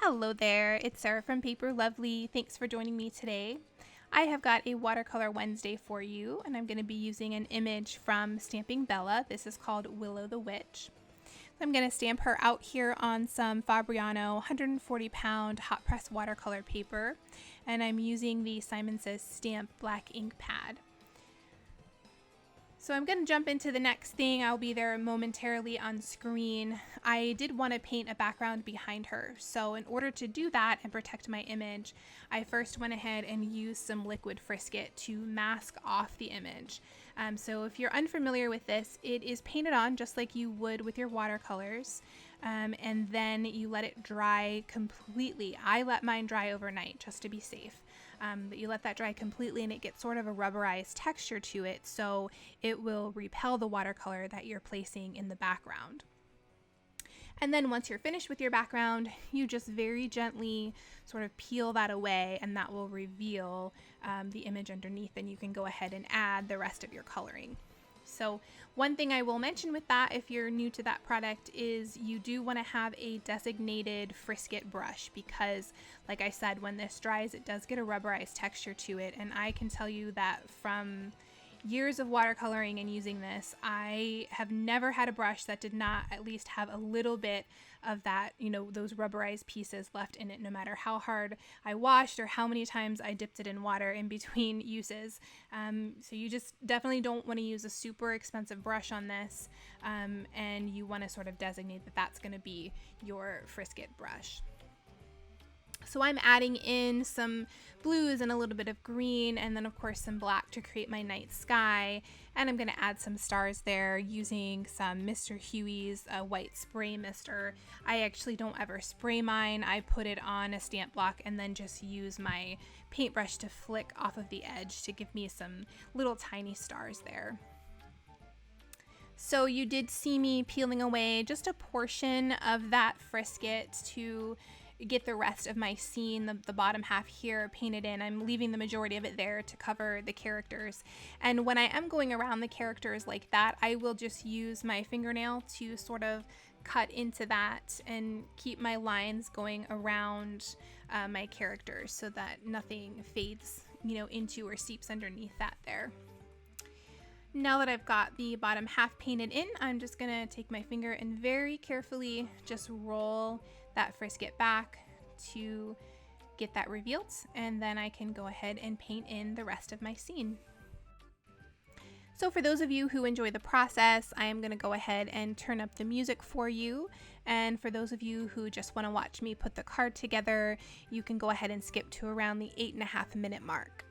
Hello there, it's Sarah from Paper Lovely. Thanks for joining me today. I have got a Watercolor Wednesday for you, and I'm going to be using an image from Stamping Bella. This is called Willow the Witch. I'm going to stamp her out here on some Fabriano 140 pound hot press watercolor paper, and I'm using the Simon Says Stamp black ink pad. So I'm going to jump into the next thing. I'll be there momentarily on screen. I did want to paint a background behind her. So in order to do that and protect my image, I first went ahead and used some liquid Frisket to mask off the image. So if you're unfamiliar with this, it is painted on just like you would with your watercolors. And then you let it dry completely. I let mine dry overnight just to be safe. But you let that dry completely and it gets sort of a rubberized texture to it, so it will repel the watercolor that you're placing in the background. And then once you're finished with your background, you just very gently sort of peel that away, and that will reveal the image underneath, and you can go ahead and add the rest of your coloring. So one thing I will mention with that, if you're new to that product, is you do want to have a designated Frisket brush, because like I said, when this dries, it does get a rubberized texture to it. And I can tell you that from years of watercoloring and using this, I have never had a brush that did not at least have a little bit of that, you know, those rubberized pieces left in it, no matter how hard I washed or how many times I dipped it in water in between uses. So you just definitely don't want to use a super expensive brush on this, and you want to sort of designate that that's going to be your Frisket brush. So I'm adding in some blues and a little bit of green, and then of course some black to create my night sky. And I'm going to add some stars there using some Mr. Huey's white spray mister. I actually don't ever spray mine. I put it on a stamp block and then just use my paintbrush to flick off of the edge to give me some little tiny stars there. So you did see me peeling away just a portion of that Frisket to get the rest of my scene, the bottom half here, painted in. I'm leaving the majority of it there to cover the characters. And when I am going around the characters like that, I will just use my fingernail to sort of cut into that and keep my lines going around my characters so that nothing fades, you know, into or seeps underneath that there. Now that I've got the bottom half painted in, I'm just gonna take my finger and very carefully just roll that Frisket back to get that revealed, and then I can go ahead and paint in the rest of my scene. So for those of you who enjoy the process, I am going to go ahead and turn up the music for you, and for those of you who just want to watch me put the card together, you can go ahead and skip to around the 8.5 minute mark.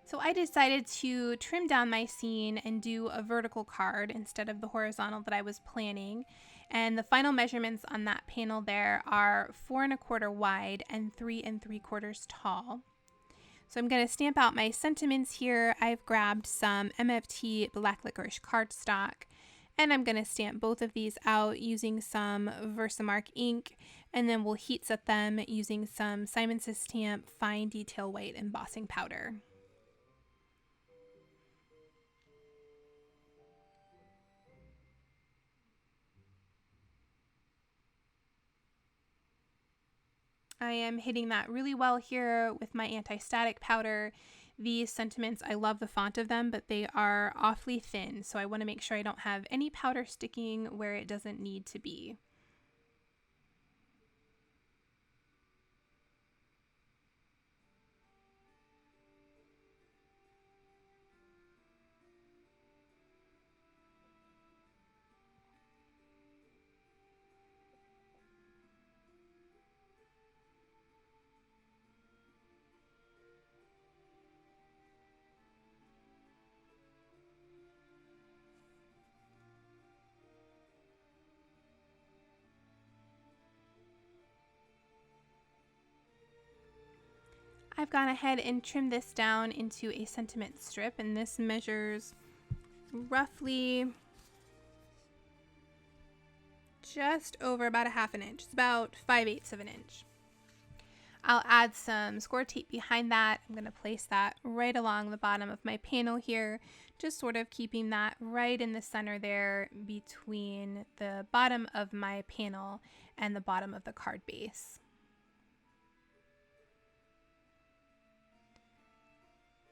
So I decided to trim down my scene and do a vertical card instead of the horizontal that I was planning. And the final measurements on that panel there are 4 1/4 wide and 3 3/4 tall. So I'm going to stamp out my sentiments here. I've grabbed some MFT black licorice cardstock, and I'm going to stamp both of these out using some Versamark ink, and then we'll heat set them using some Simon Says Stamp fine detail white embossing powder. I am hitting that really well here with my anti-static powder. These sentiments, I love the font of them, but they are awfully thin, so I want to make sure I don't have any powder sticking where it doesn't need to be. I've gone ahead and trimmed this down into a sentiment strip, and this measures roughly just over about a 1/2 inch. It's about 5/8 of an inch. I'll add some Scor-Tape behind that. I'm going to place that right along the bottom of my panel here, just sort of keeping that right in the center there between the bottom of my panel and the bottom of the card base.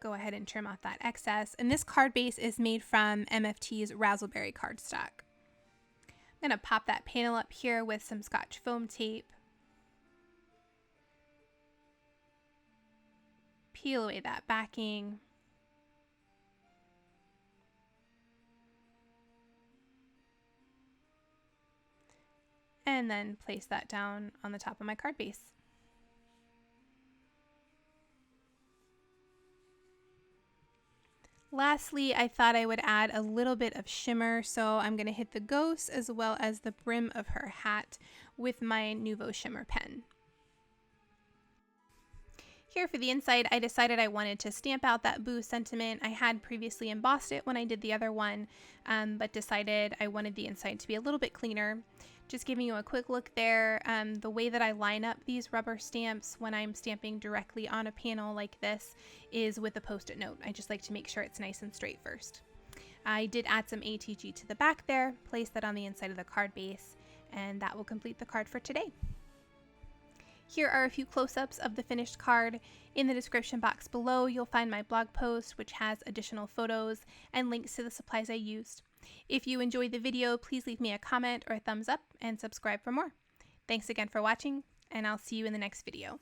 Go ahead and trim off that excess. And this card base is made from MFT's Razzleberry cardstock. I'm going to pop that panel up here with some Scotch foam tape. Peel away that backing. And then place that down on the top of my card base. Lastly, I thought I would add a little bit of shimmer, so I'm going to hit the ghost as well as the brim of her hat with my Nuvo shimmer pen. Here for the inside, I decided I wanted to stamp out that boo sentiment. I had previously embossed it when I did the other one, but decided I wanted the inside to be a little bit cleaner. Just giving you a quick look there, the way that I line up these rubber stamps when I'm stamping directly on a panel like this is with a post-it note. I just like to make sure it's nice and straight first. I did add some ATG to the back there, place that on the inside of the card base, and that will complete the card for today. Here are a few close-ups of the finished card. In the description box below, you'll find my blog post, which has additional photos and links to the supplies I used. If you enjoyed the video, please leave me a comment or a thumbs up and subscribe for more. Thanks again for watching, and I'll see you in the next video.